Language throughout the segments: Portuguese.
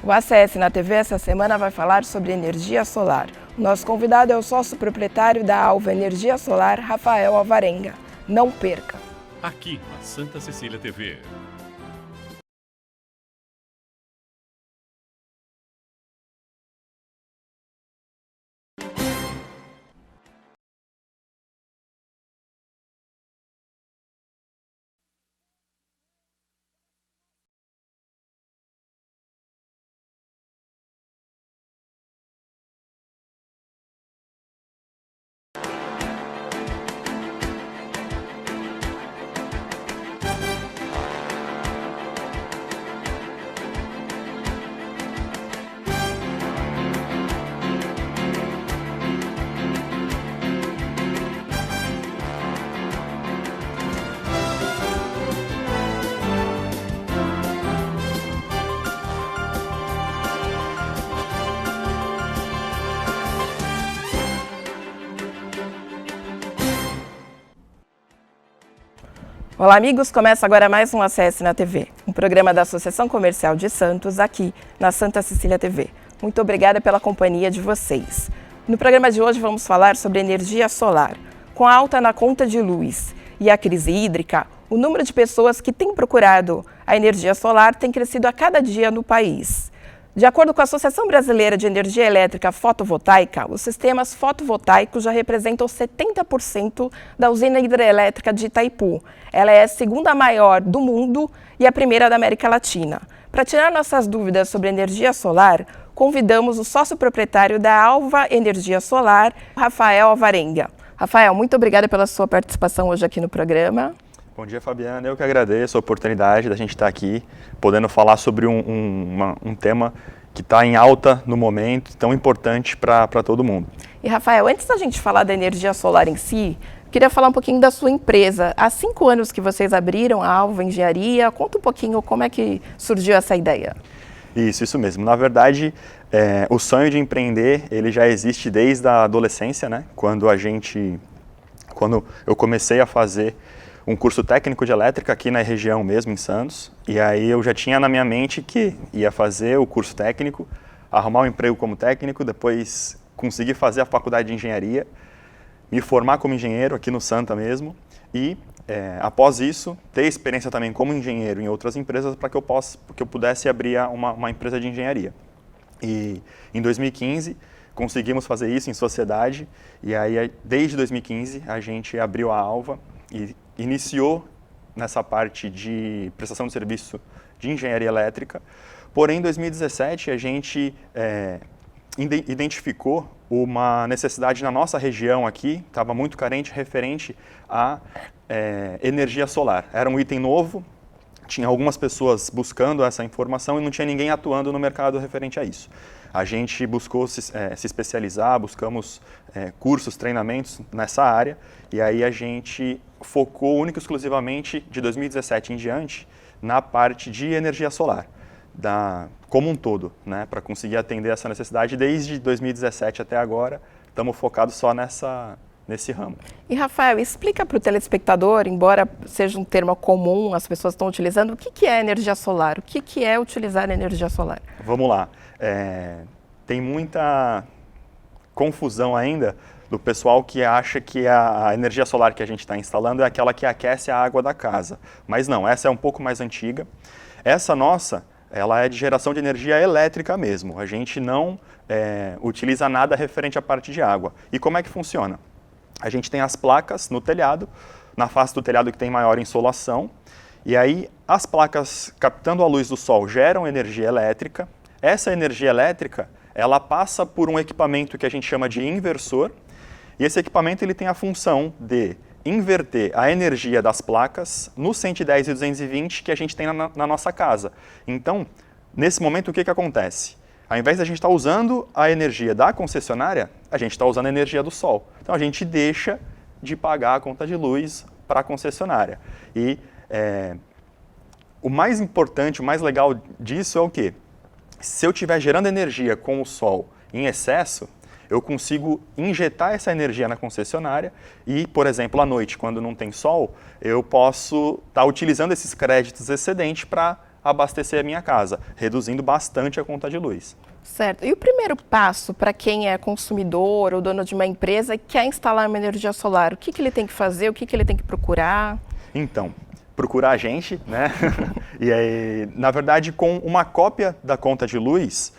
O ACS na TV essa semana vai falar sobre energia solar. O nosso convidado é o sócio proprietário da Alva Energia Solar, Rafael Alvarenga. Não perca! Aqui na Santa Cecília TV. Olá, amigos! Começa agora mais um ACS na TV, um programa da Associação Comercial de Santos, aqui na Santa Cecília TV. Muito obrigada pela companhia de vocês. No programa de hoje vamos falar sobre energia solar. Com a alta na conta de luz e a crise hídrica, o número de pessoas que têm procurado a energia solar tem crescido a cada dia no país. De acordo com a Associação Brasileira de Energia Elétrica Fotovoltaica, os sistemas fotovoltaicos já representam 70% da usina hidrelétrica de Itaipu. Ela é a segunda maior do mundo e a primeira da América Latina. Para tirar nossas dúvidas sobre energia solar, convidamos o sócio proprietário da Alva Energia Solar, Rafael Alvarenga. Rafael, muito obrigada pela sua participação hoje aqui no programa. Bom dia, Fabiana. Eu que agradeço a oportunidade da gente estar aqui, podendo falar sobre um tema que está em alta no momento, tão importante para todo mundo. E, Rafael, antes da gente falar da energia solar em si, queria falar um pouquinho da sua empresa. Há 5 anos que vocês abriram a Alva Engenharia. Conta um pouquinho como é que surgiu essa ideia. Isso mesmo. Na verdade, o sonho de empreender, ele já existe desde a adolescência, né? Quando eu comecei a fazer um curso técnico de elétrica aqui na região mesmo, em Santos, e aí eu já tinha na minha mente que ia fazer o curso técnico, arrumar um emprego como técnico, depois conseguir fazer a faculdade de engenharia, me formar como engenheiro aqui no Santa mesmo, e após isso, ter experiência também como engenheiro em outras empresas para que eu pudesse abrir uma empresa de engenharia. E em 2015, conseguimos fazer isso em sociedade, e aí desde 2015 a gente abriu a Alva e iniciou nessa parte de prestação de serviço de engenharia elétrica, porém em 2017 a gente identificou uma necessidade na nossa região aqui, estava muito carente referente à energia solar. Era um item novo, tinha algumas pessoas buscando essa informação e não tinha ninguém atuando no mercado referente a isso. A gente buscou se especializar, buscamos cursos, treinamentos nessa área, e aí a gente focou única e exclusivamente de 2017 em diante na parte de energia solar, como um todo, né, para conseguir atender essa necessidade. Desde 2017 até agora, estamos focados só nesse ramo. E, Rafael, explica para o telespectador, embora seja um termo comum, as pessoas estão utilizando, o que é energia solar? O que é utilizar energia solar? Vamos lá. Tem muita confusão ainda do pessoal que acha que a energia solar que a gente está instalando é aquela que aquece a água da casa. Mas não, essa é um pouco mais antiga. Essa nossa, ela é de geração de energia elétrica mesmo. A gente não utiliza nada referente à parte de água. E como é que funciona? A gente tem as placas no telhado, na face do telhado que tem maior insolação, e aí as placas, captando a luz do sol, geram energia elétrica. Essa energia elétrica, ela passa por um equipamento que a gente chama de inversor, e esse equipamento ele tem a função de inverter a energia das placas no 110 e 220 que a gente tem na nossa casa. Então, nesse momento, o que acontece? Ao invés de a gente estar usando a energia da concessionária, a gente está usando a energia do sol. Então, a gente deixa de pagar a conta de luz para a concessionária. E o mais importante, o mais legal disso é o quê? Se eu estiver gerando energia com o sol em excesso, eu consigo injetar essa energia na concessionária e, por exemplo, à noite, quando não tem sol, eu posso estar utilizando esses créditos excedentes para abastecer a minha casa, reduzindo bastante a conta de luz. Certo. E o primeiro passo para quem é consumidor ou dono de uma empresa e quer instalar uma energia solar? O que ele tem que fazer? O que ele tem que procurar? Então, procurar a gente, né? E aí, na verdade, com uma cópia da conta de luz,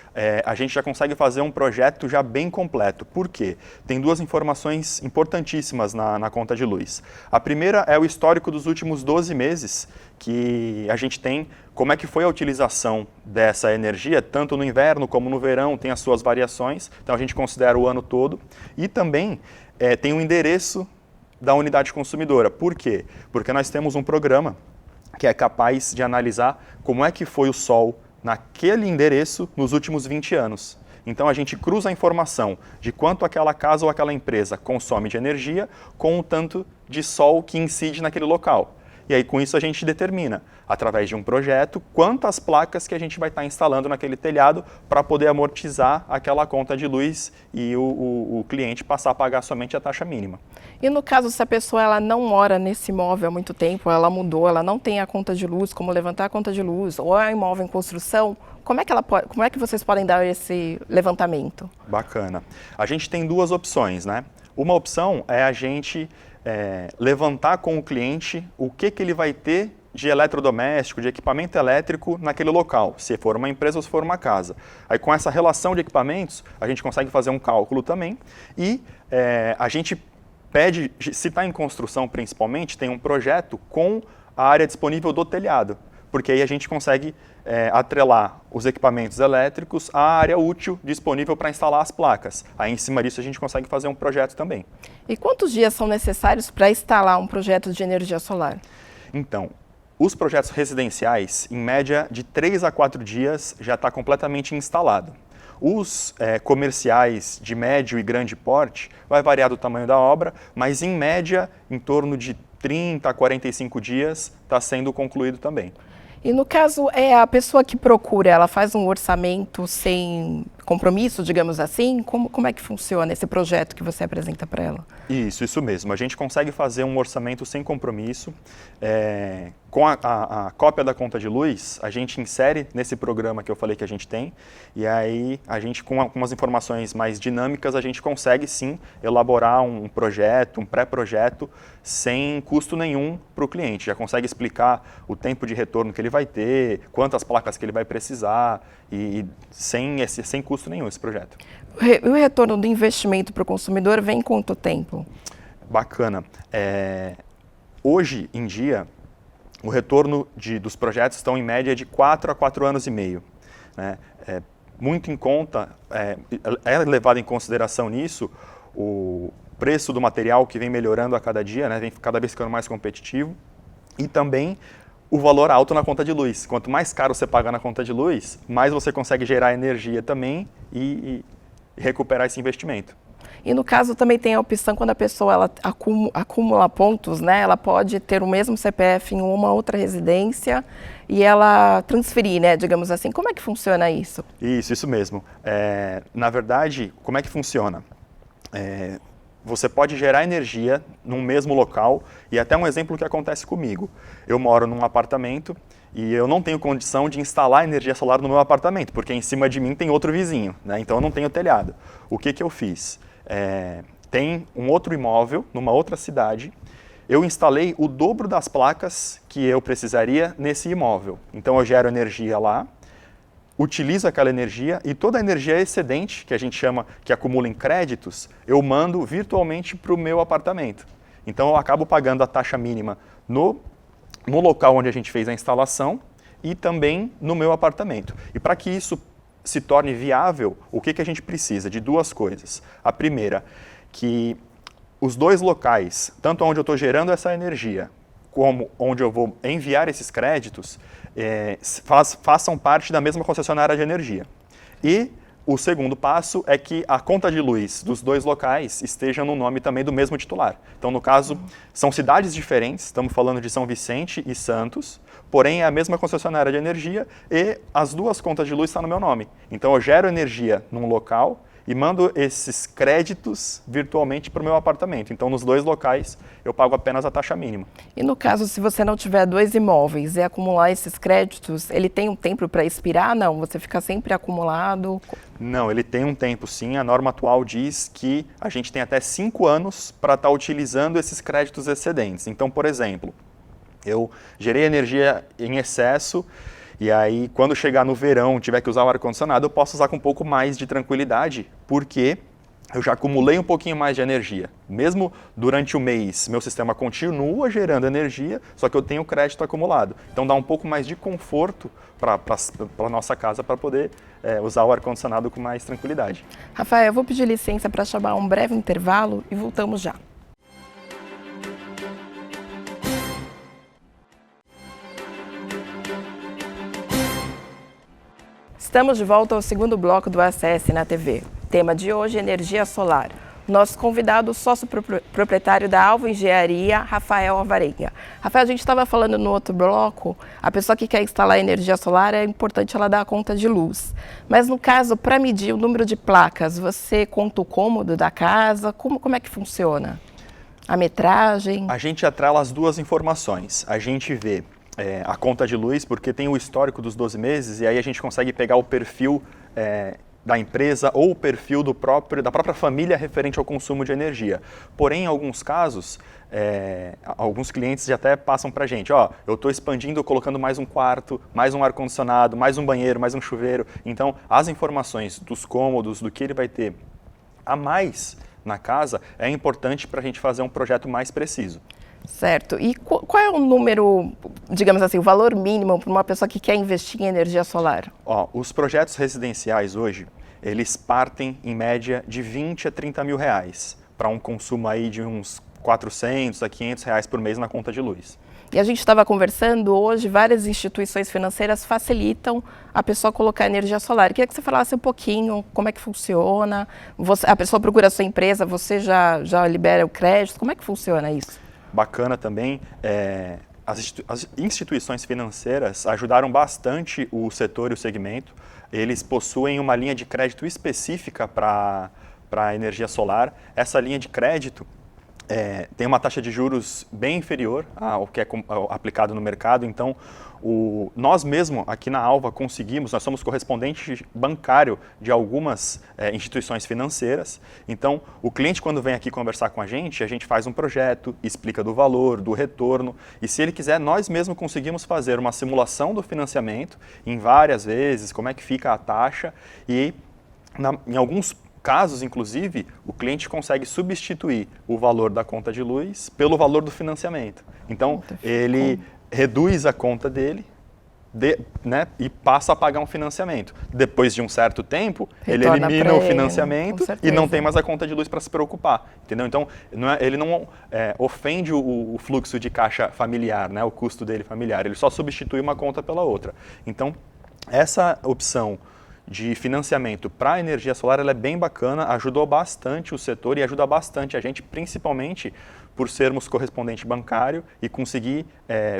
a gente já consegue fazer um projeto já bem completo. Por quê? Tem duas informações importantíssimas na conta de luz. A primeira é o histórico dos últimos 12 meses, que a gente tem como é que foi a utilização dessa energia, tanto no inverno como no verão, tem as suas variações, então a gente considera o ano todo. E também tem o endereço da unidade consumidora. Por quê? Porque nós temos um programa que é capaz de analisar como é que foi o sol naquele endereço nos últimos 20 anos. Então a gente cruza a informação de quanto aquela casa ou aquela empresa consome de energia com o tanto de sol que incide naquele local. E aí com isso a gente determina, através de um projeto, quantas placas que a gente vai estar instalando naquele telhado para poder amortizar aquela conta de luz e o cliente passar a pagar somente a taxa mínima. E no caso, se a pessoa ela não mora nesse imóvel há muito tempo, ela mudou, ela não tem a conta de luz, como levantar a conta de luz, ou é um imóvel em construção, como é que vocês podem dar esse levantamento? Bacana. A gente tem duas opções, né? Uma opção é a gente levantar com o cliente o que ele vai ter de eletrodoméstico, de equipamento elétrico naquele local, se for uma empresa ou se for uma casa. Aí com essa relação de equipamentos, a gente consegue fazer um cálculo também e a gente pede, se está em construção principalmente, tem um projeto com a área disponível do telhado, porque aí a gente consegue atrelar os equipamentos elétricos à área útil disponível para instalar as placas. Aí em cima disso a gente consegue fazer um projeto também. E quantos dias são necessários para instalar um projeto de energia solar? Então, os projetos residenciais, em média de 3 a 4 dias, já está completamente instalado. Os comerciais de médio e grande porte, vai variar do tamanho da obra, mas em média, em torno de 30 a 45 dias, está sendo concluído também. E no caso, a pessoa que procura, ela faz um orçamento sem compromisso, digamos assim? Como é que funciona esse projeto que você apresenta para ela? Isso mesmo. A gente consegue fazer um orçamento sem compromisso. Com a cópia da conta de luz, a gente insere nesse programa que eu falei que a gente tem, e aí a gente, com algumas informações mais dinâmicas, a gente consegue sim elaborar um projeto, um pré-projeto, sem custo nenhum para o cliente. Já consegue explicar o tempo de retorno que ele vai ter, quantas placas que ele vai precisar, e sem custo nenhum esse projeto. O retorno do investimento para o consumidor vem em quanto tempo? Bacana. Hoje em dia, o retorno dos projetos estão em média de 4 a 4 anos e meio. Né? Muito em conta, levado em consideração nisso o preço do material que vem melhorando a cada dia, né? Vem cada vez ficando mais competitivo, e também o valor alto na conta de luz. Quanto mais caro você paga na conta de luz, mais você consegue gerar energia também e recuperar esse investimento. E no caso também tem a opção, quando a pessoa ela acumula pontos, né? Ela pode ter o mesmo CPF em uma outra residência e ela transferir, né? Digamos assim. Como é que funciona isso? Isso mesmo. Na verdade, como é que funciona? Você pode gerar energia num mesmo local, e até um exemplo que acontece comigo. Eu moro num apartamento e eu não tenho condição de instalar energia solar no meu apartamento, porque em cima de mim tem outro vizinho, né? Então eu não tenho telhado. O que eu fiz? Tem um outro imóvel numa outra cidade, eu instalei o dobro das placas que eu precisaria nesse imóvel. Então eu gero energia lá, utilizo aquela energia e toda a energia excedente, que a gente chama, que acumula em créditos, eu mando virtualmente para o meu apartamento. Então eu acabo pagando a taxa mínima no local onde a gente fez a instalação e também no meu apartamento. E para que isso se torne viável, o que a gente precisa? De duas coisas. A primeira, que os dois locais, tanto onde eu estou gerando essa energia, como onde eu vou enviar esses créditos, façam parte da mesma concessionária de energia. E o segundo passo é que a conta de luz dos dois locais esteja no nome também do mesmo titular. Então, no caso, são cidades diferentes, estamos falando de São Vicente e Santos, porém é a mesma concessionária de energia e as duas contas de luz estão no meu nome. Então, eu gero energia num local e mando esses créditos virtualmente para o meu apartamento. Então, nos 2 locais, eu pago apenas a taxa mínima. E no caso, se você não tiver 2 imóveis e acumular esses créditos, ele tem um tempo para expirar? Não, você fica sempre acumulado? Não, ele tem um tempo sim. A norma atual diz que a gente tem até 5 anos para estar utilizando esses créditos excedentes. Então, por exemplo, eu gerei energia em excesso e aí quando chegar no verão, tiver que usar o ar-condicionado, eu posso usar com um pouco mais de tranquilidade, porque eu já acumulei um pouquinho mais de energia. Mesmo durante o mês, meu sistema continua gerando energia, só que eu tenho crédito acumulado. Então dá um pouco mais de conforto para a nossa casa para poder usar o ar-condicionado com mais tranquilidade. Rafael, eu vou pedir licença para chamar um breve intervalo e voltamos já. Estamos de volta ao segundo bloco do ACS na TV. Tema de hoje, energia solar. Nosso convidado, sócio proprietário da Alvo Engenharia, Rafael Alvarenga. Rafael, a gente estava falando no outro bloco, a pessoa que quer instalar energia solar, é importante ela dar a conta de luz. Mas no caso, para medir o número de placas, você conta o cômodo da casa? Como é que funciona? A metragem? A gente atrela as 2 informações. A gente vê a conta de luz, porque tem o histórico dos 12 meses, e aí a gente consegue pegar o perfil da empresa ou o perfil da própria família referente ao consumo de energia. Porém, em alguns casos, alguns clientes já até passam para a gente, eu estou expandindo, colocando mais um quarto, mais um ar-condicionado, mais um banheiro, mais um chuveiro. Então, as informações dos cômodos, do que ele vai ter a mais na casa, é importante para a gente fazer um projeto mais preciso. Certo. E qual é o número, digamos assim, o valor mínimo para uma pessoa que quer investir em energia solar? Os projetos residenciais hoje, eles partem em média de 20 a 30 mil reais para um consumo aí de uns 400 a 500 reais por mês na conta de luz. E a gente estava conversando hoje, várias instituições financeiras facilitam a pessoa colocar energia solar. Eu queria que você falasse um pouquinho como é que funciona. A pessoa procura a sua empresa, você já libera o crédito, como é que funciona isso? Bacana também, as instituições financeiras ajudaram bastante o setor e o segmento. Eles possuem uma linha de crédito específica para a energia solar. Essa linha de crédito tem uma taxa de juros bem inferior ao que é aplicado no mercado. Então, nós mesmo aqui na Alva nós somos correspondente bancário de algumas instituições financeiras. Então, o cliente quando vem aqui conversar com a gente faz um projeto, explica do valor, do retorno, e se ele quiser, nós mesmo conseguimos fazer uma simulação do financiamento em várias vezes, como é que fica a taxa, e em alguns casos, inclusive, o cliente consegue substituir o valor da conta de luz pelo valor do financiamento. Então, ele reduz a conta dele e passa a pagar um financiamento. Depois de um certo tempo, ele elimina o financiamento e não tem mais a conta de luz para se preocupar. Entendeu? Então, ele não ofende o fluxo de caixa familiar, o custo dele familiar. Ele só substitui uma conta pela outra. Então, essa opção de financiamento para a energia solar, ela é bem bacana, ajudou bastante o setor e ajuda bastante a gente, principalmente por sermos correspondente bancário e conseguir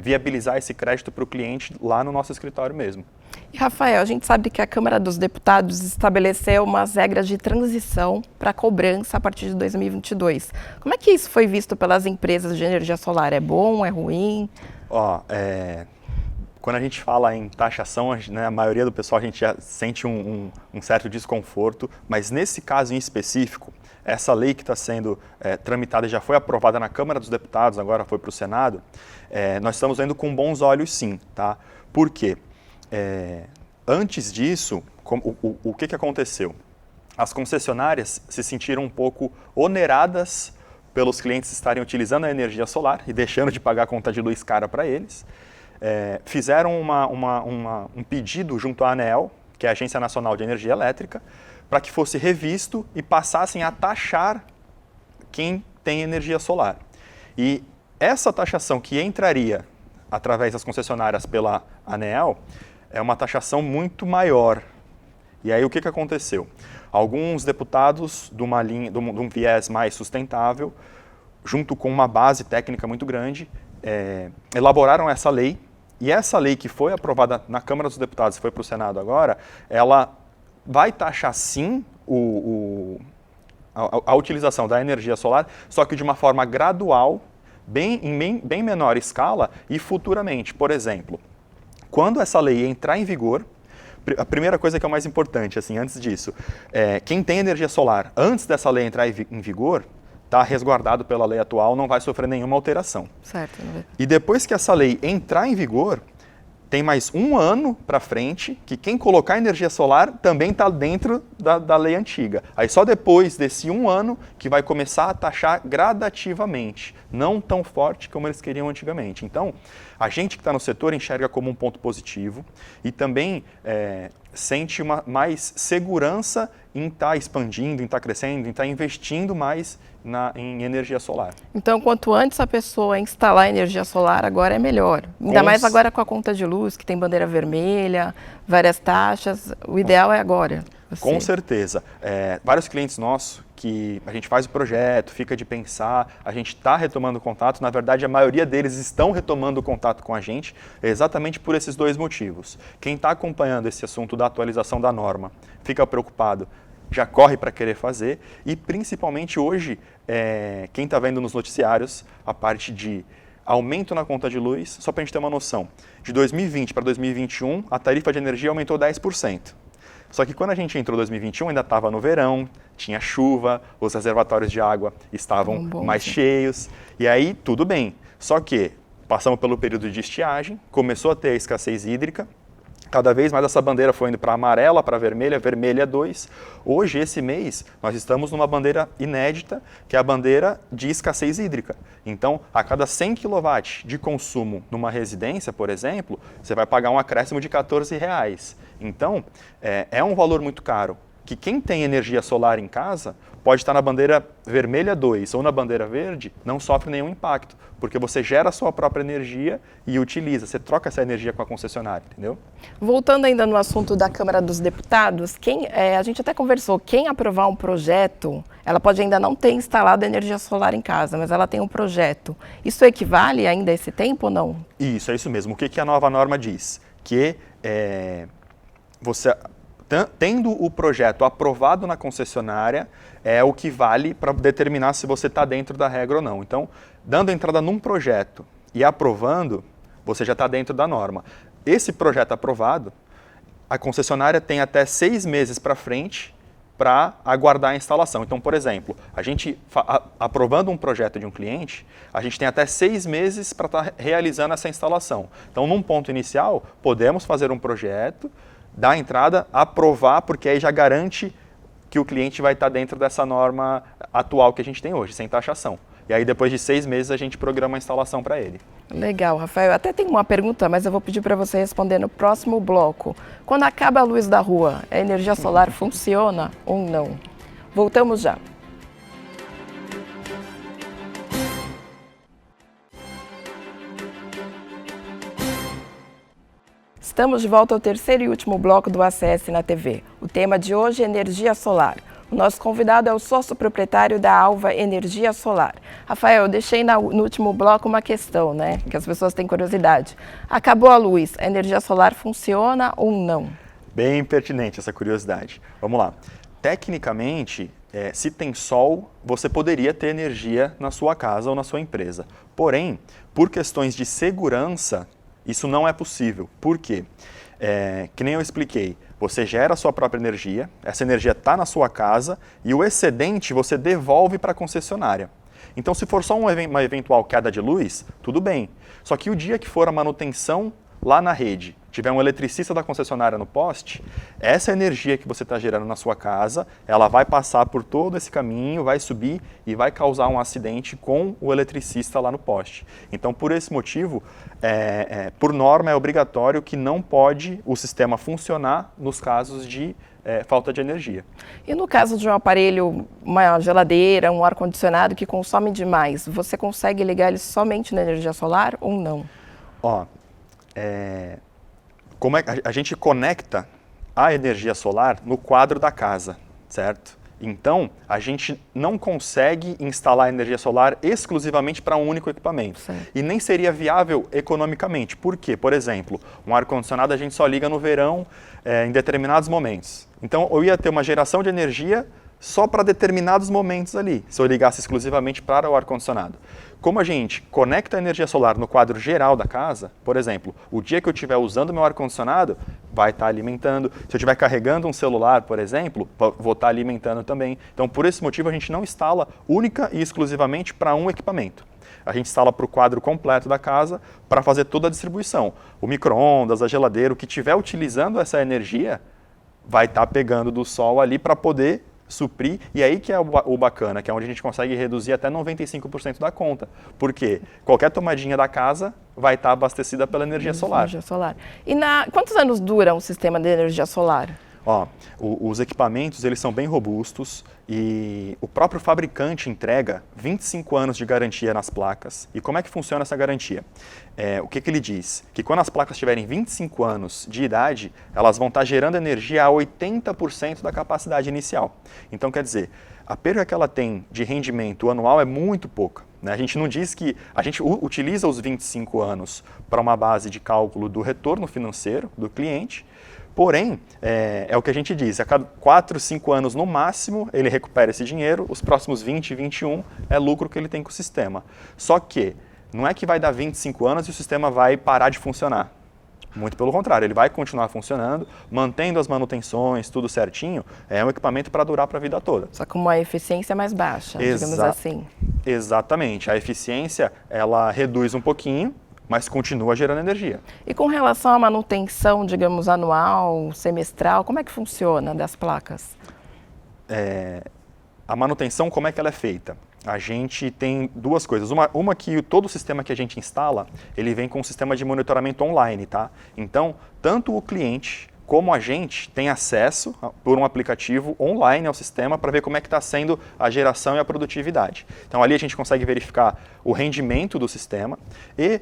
viabilizar esse crédito para o cliente lá no nosso escritório mesmo. E Rafael, a gente sabe que a Câmara dos Deputados estabeleceu umas regras de transição para cobrança a partir de 2022. Como é que isso foi visto pelas empresas de energia solar? É bom, é ruim? Quando a gente fala em taxação, a maioria do pessoal a gente já sente um certo desconforto, mas nesse caso em específico, essa lei que está sendo tramitada e já foi aprovada na Câmara dos Deputados, agora foi para o Senado, nós estamos vendo com bons olhos sim, tá? Por quê? Antes disso, o que aconteceu? As concessionárias se sentiram um pouco oneradas pelos clientes estarem utilizando a energia solar e deixando de pagar a conta de luz cara para eles. Fizeram um pedido junto à ANEEL, que é a Agência Nacional de Energia Elétrica, para que fosse revisto e passassem a taxar quem tem energia solar. E essa taxação que entraria através das concessionárias pela ANEEL é uma taxação muito maior. E aí o que aconteceu? Alguns deputados de um viés mais sustentável, junto com uma base técnica muito grande, elaboraram essa lei. E essa lei que foi aprovada na Câmara dos Deputados e foi para o Senado agora, ela vai taxar sim a utilização da energia solar, só que de uma forma gradual, em bem menor escala e futuramente. Por exemplo, quando essa lei entrar em vigor, a primeira coisa que é o mais importante, assim, antes disso, quem tem energia solar antes dessa lei entrar em vigor, está resguardado pela lei atual, não vai sofrer nenhuma alteração. Certo. E depois que essa lei entrar em vigor, tem mais um ano para frente que quem colocar energia solar também está dentro da lei antiga. Aí só depois desse um ano que vai começar a taxar gradativamente, não tão forte como eles queriam antigamente. Então, a gente que está no setor enxerga como um ponto positivo e também sente mais segurança em estar expandindo, em estar crescendo, em estar investindo mais em energia solar. Então, quanto antes a pessoa instalar energia solar, agora é melhor. Ainda mais agora com a conta de luz, que tem bandeira vermelha, várias taxas. O ideal é agora. Com certeza. Vários clientes nossos que a gente faz o projeto, fica de pensar, a gente está retomando o contato. Na verdade, a maioria deles estão retomando o contato com a gente exatamente por esses dois motivos. Quem está acompanhando esse assunto da atualização da norma fica preocupado, já corre para querer fazer e principalmente hoje, quem está vendo nos noticiários a parte de aumento na conta de luz, só para a gente ter uma noção, de 2020 para 2021 a tarifa de energia aumentou 10%. Só que quando a gente entrou em 2021 ainda estava no verão, tinha chuva, os reservatórios de água estavam mais cheios e aí tudo bem. Só que passamos pelo período de estiagem, começou a ter a escassez hídrica, cada vez mais essa bandeira foi indo para amarela, para vermelha, vermelha 2. Hoje, esse mês, nós estamos numa bandeira inédita, que é a bandeira de escassez hídrica. Então, a cada 100 kW de consumo numa residência, por exemplo, você vai pagar um acréscimo de R$14. Então, é um valor muito caro, que quem tem energia solar em casa pode estar na bandeira vermelha 2 ou na bandeira verde, não sofre nenhum impacto, porque você gera a sua própria energia e utiliza, você troca essa energia com a concessionária, entendeu? Voltando ainda no assunto da Câmara dos Deputados, a gente até conversou, quem aprovar um projeto, ela pode ainda não ter instalado energia solar em casa, mas ela tem um projeto. Isso equivale ainda a esse tempo ou não? Isso, é isso mesmo. O que a nova norma diz? Que você, tendo o projeto aprovado na concessionária, é o que vale para determinar se você está dentro da regra ou não. Então, dando entrada num projeto e aprovando, você já está dentro da norma. Esse projeto aprovado, a concessionária tem até 6 meses para frente para aguardar a instalação. Então, por exemplo, a gente aprovando um projeto de um cliente, a gente tem até 6 meses para estar realizando essa instalação. Então, num ponto inicial, podemos fazer um projeto, dar entrada, aprovar, porque aí já garante que o cliente vai estar dentro dessa norma atual que a gente tem hoje, sem taxação. E aí, depois de 6 meses, a gente programa a instalação para ele. Legal, Rafael. Até tem uma pergunta, mas eu vou pedir para você responder no próximo bloco. Quando acaba a luz da rua, a energia solar funciona ou não? Voltamos já. Estamos de volta ao terceiro e último bloco do ACS na TV. O tema de hoje é energia solar. O nosso convidado é o sócio proprietário da Alva Energia Solar. Rafael, eu deixei no último bloco uma questão, né? Que as pessoas têm curiosidade. Acabou a luz, a energia solar funciona ou não? Bem pertinente essa curiosidade. Vamos lá. Tecnicamente, se tem sol, você poderia ter energia na sua casa ou na sua empresa. Porém, por questões de segurança, isso não é possível. Por quê? Que nem eu expliquei, você gera a sua própria energia, essa energia está na sua casa e o excedente você devolve para a concessionária. Então, se for só uma eventual queda de luz, tudo bem. Só que o dia que for a manutenção lá na rede, tiver um eletricista da concessionária no poste, essa energia que você está gerando na sua casa, ela vai passar por todo esse caminho, vai subir e vai causar um acidente com o eletricista lá no poste. Então, por esse motivo, por norma, é obrigatório que não pode o sistema funcionar nos casos de falta de energia. E no caso de um aparelho, uma geladeira, um ar-condicionado que consome demais, você consegue ligar ele somente na energia solar ou não? Como a gente conecta a energia solar no quadro da casa, certo? Então, a gente não consegue instalar energia solar exclusivamente para um único equipamento. Certo. E nem seria viável economicamente. Por quê? Por exemplo, um ar-condicionado a gente só liga no verão em determinados momentos. Então, eu ia ter uma geração de energia só para determinados momentos ali, se eu ligasse exclusivamente para o ar-condicionado. Como a gente conecta a energia solar no quadro geral da casa, por exemplo, o dia que eu estiver usando meu ar-condicionado, vai estar alimentando. Se eu estiver carregando um celular, por exemplo, vou estar alimentando também. Então, por esse motivo, a gente não instala única e exclusivamente para um equipamento. A gente instala para o quadro completo da casa para fazer toda a distribuição. O micro-ondas, a geladeira, o que estiver utilizando essa energia, vai estar pegando do sol ali para poder suprir, e aí que é o bacana, que é onde a gente consegue reduzir até 95% da conta, porque qualquer tomadinha da casa vai estar abastecida pela energia solar. Energia solar. E quantos anos dura um sistema de energia solar? Ó, os equipamentos, eles são bem robustos e o próprio fabricante entrega 25 anos de garantia nas placas. E como é que funciona essa garantia? O que ele diz? Que quando as placas tiverem 25 anos de idade, elas vão estar gerando energia a 80% da capacidade inicial. Então, quer dizer, a perda que ela tem de rendimento anual é muito pouca. A gente não diz que... A gente utiliza os 25 anos para uma base de cálculo do retorno financeiro do cliente. Porém, é o que a gente diz, a cada 4, 5 anos no máximo ele recupera esse dinheiro, os próximos 20, 21 é lucro que ele tem com o sistema. Só que não é que vai dar 25 anos e o sistema vai parar de funcionar. Muito pelo contrário, ele vai continuar funcionando, mantendo as manutenções, tudo certinho, é um equipamento para durar para a vida toda. Só com uma eficiência mais baixa, digamos assim. Exatamente, a eficiência ela reduz um pouquinho, mas continua gerando energia. E com relação à manutenção, digamos, anual, semestral, como é que funciona das placas? A manutenção, como é que ela é feita? A gente tem duas coisas. Uma que todo o sistema que a gente instala, ele vem com um sistema de monitoramento online, tá? Então, tanto o cliente como a gente tem acesso por um aplicativo online ao sistema para ver como é que está sendo a geração e a produtividade. Então, ali a gente consegue verificar o rendimento do sistema e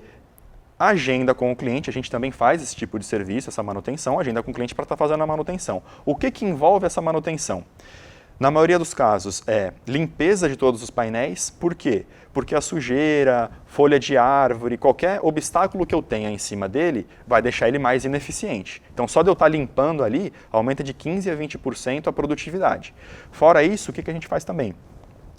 agenda com o cliente, a gente também faz esse tipo de serviço, essa manutenção, agenda com o cliente para estar fazendo a manutenção. O que envolve essa manutenção? Na maioria dos casos é limpeza de todos os painéis. Por quê? Porque a sujeira, folha de árvore, qualquer obstáculo que eu tenha em cima dele vai deixar ele mais ineficiente. Então só de eu estar limpando ali, aumenta de 15% a 20% a produtividade. Fora isso, o que a gente faz também?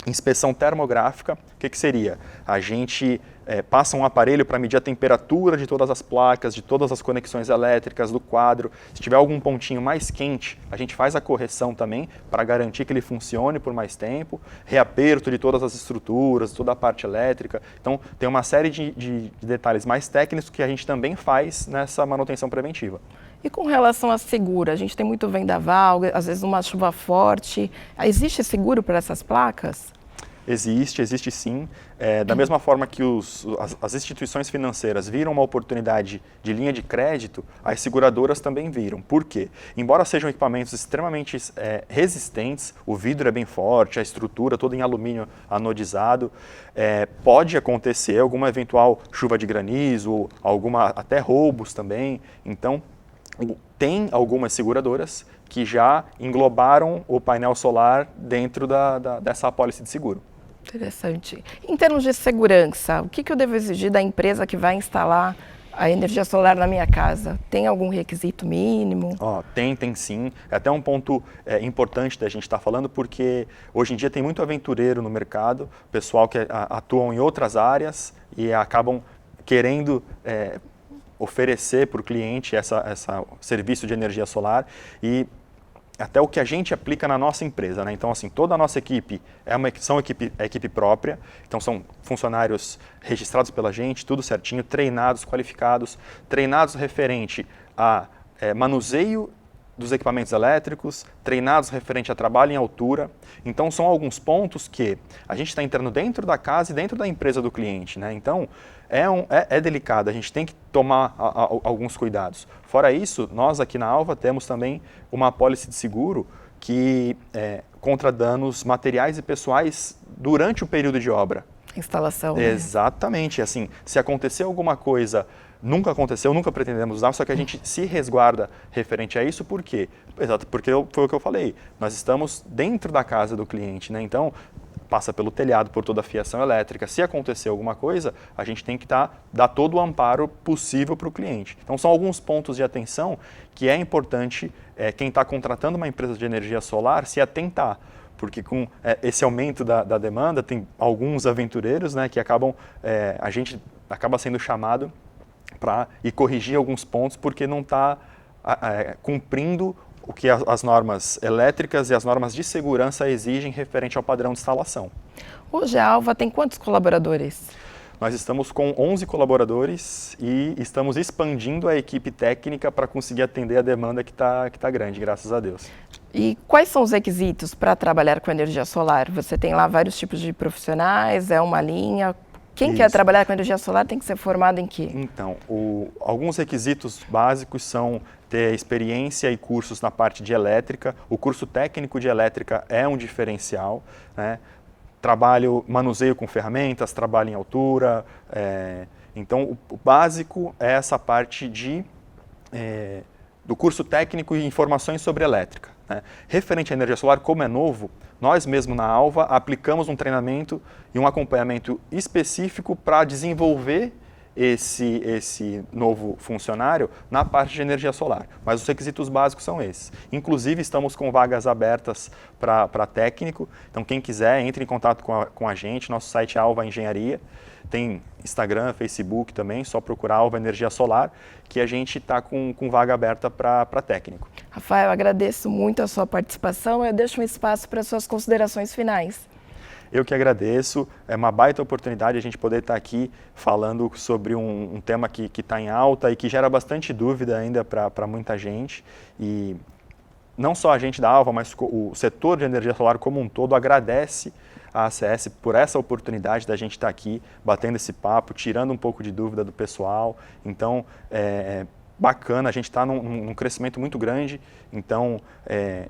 Inspeção termográfica, o que seria? A gente passa um aparelho para medir a temperatura de todas as placas, de todas as conexões elétricas do quadro. Se tiver algum pontinho mais quente, a gente faz a correção também para garantir que ele funcione por mais tempo. Reaperto de todas as estruturas, toda a parte elétrica. Então, tem uma série de detalhes mais técnicos que a gente também faz nessa manutenção preventiva. E com relação a seguro, a gente tem muito vendaval, às vezes uma chuva forte. Existe seguro para essas placas? Existe sim. Da mesma forma que as instituições financeiras viram uma oportunidade de linha de crédito, as seguradoras também viram. Por quê? Embora sejam equipamentos extremamente resistentes, o vidro é bem forte, a estrutura toda em alumínio anodizado, pode acontecer alguma eventual chuva de granizo, até roubos também. Então, tem algumas seguradoras que já englobaram o painel solar dentro dessa apólice de seguro. Interessante. Em termos de segurança, o que eu devo exigir da empresa que vai instalar a energia solar na minha casa? Tem algum requisito mínimo? Tem sim. É até um ponto importante da gente estar falando, porque hoje em dia tem muito aventureiro no mercado, pessoal que atuam em outras áreas e acabam querendo oferecer para o cliente essa serviço de energia solar e até o que a gente aplica na nossa empresa, né? Então, assim, toda a nossa equipe é equipe própria, então são funcionários registrados pela gente, tudo certinho, treinados, qualificados, treinados referente a manuseio dos equipamentos elétricos, treinados referente a trabalho em altura. Então, são alguns pontos que a gente está entrando dentro da casa e dentro da empresa do cliente, né? Então, é delicado, a gente tem que tomar alguns cuidados. Fora isso, nós aqui na Alva temos também uma apólice de seguro que contra danos materiais e pessoais durante o período de obra. Instalação. Exatamente. Assim, se acontecer alguma coisa nunca aconteceu, nunca pretendemos usar, só que a gente se resguarda referente a isso, por quê? Exato, porque foi o que eu falei, nós estamos dentro da casa do cliente, né? Então, passa pelo telhado, por toda a fiação elétrica. Se acontecer alguma coisa, a gente tem que dar todo o amparo possível para o cliente. Então, são alguns pontos de atenção que é importante quem está contratando uma empresa de energia solar se atentar, porque com esse aumento da demanda, tem alguns aventureiros, né, que a gente acaba sendo chamado para ir corrigir alguns pontos porque não está cumprindo o que as normas elétricas e as normas de segurança exigem referente ao padrão de instalação. Hoje a Alva tem quantos colaboradores? Nós estamos com 11 colaboradores e estamos expandindo a equipe técnica para conseguir atender a demanda que tá grande, graças a Deus. E quais são os requisitos para trabalhar com energia solar? Você tem lá vários tipos de profissionais, é uma linha. Quem quer trabalhar com energia solar tem que ser formado em quê? Então, alguns requisitos básicos são ter experiência e cursos na parte de elétrica. O curso técnico de elétrica é um diferencial, né? Manuseio com ferramentas, trabalho em altura. Então, o básico é essa parte do curso técnico e informações sobre elétrica, né? Referente à energia solar, como é novo, nós mesmo na Alva aplicamos um treinamento e um acompanhamento específico para desenvolver esse novo funcionário na parte de energia solar. Mas os requisitos básicos são esses. Inclusive, estamos com vagas abertas para técnico. Então, quem quiser, entre em contato com a gente. Nosso site é Alva Engenharia. Tem Instagram, Facebook também, só procurar Alva Energia Solar, que a gente está com vaga aberta para técnico. Rafael, agradeço muito a sua participação. Eu deixo um espaço para suas considerações finais. Eu que agradeço, é uma baita oportunidade a gente poder estar aqui falando sobre um tema que está em alta e que gera bastante dúvida ainda para muita gente. E não só a gente da Alva, mas o setor de energia solar como um todo agradece a ACS por essa oportunidade da gente estar aqui batendo esse papo, tirando um pouco de dúvida do pessoal. Então, bacana, a gente está num crescimento muito grande. Então,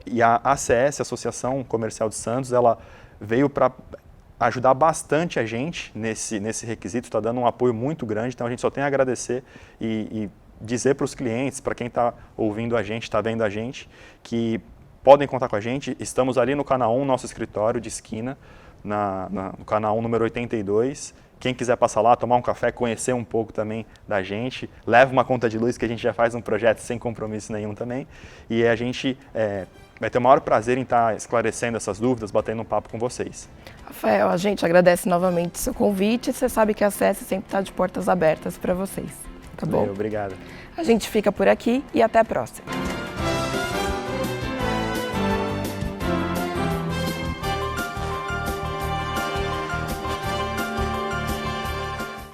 e a ACS, Associação Comercial de Santos, ela veio para ajudar bastante a gente nesse requisito, está dando um apoio muito grande, então a gente só tem a agradecer e dizer para os clientes, para quem está ouvindo a gente, está vendo a gente, que podem contar com a gente. Estamos ali no Canal 1, nosso escritório de esquina, no Canal 1 número 82. Quem quiser passar lá, tomar um café, conhecer um pouco também da gente, leva uma conta de luz que a gente já faz um projeto sem compromisso nenhum também. E a gente vai ter o maior prazer em estar esclarecendo essas dúvidas, batendo um papo com vocês. Rafael, a gente agradece novamente o seu convite. Você sabe que a ACS sempre está de portas abertas para vocês, tá bom? Obrigado. A gente fica por aqui e até a próxima.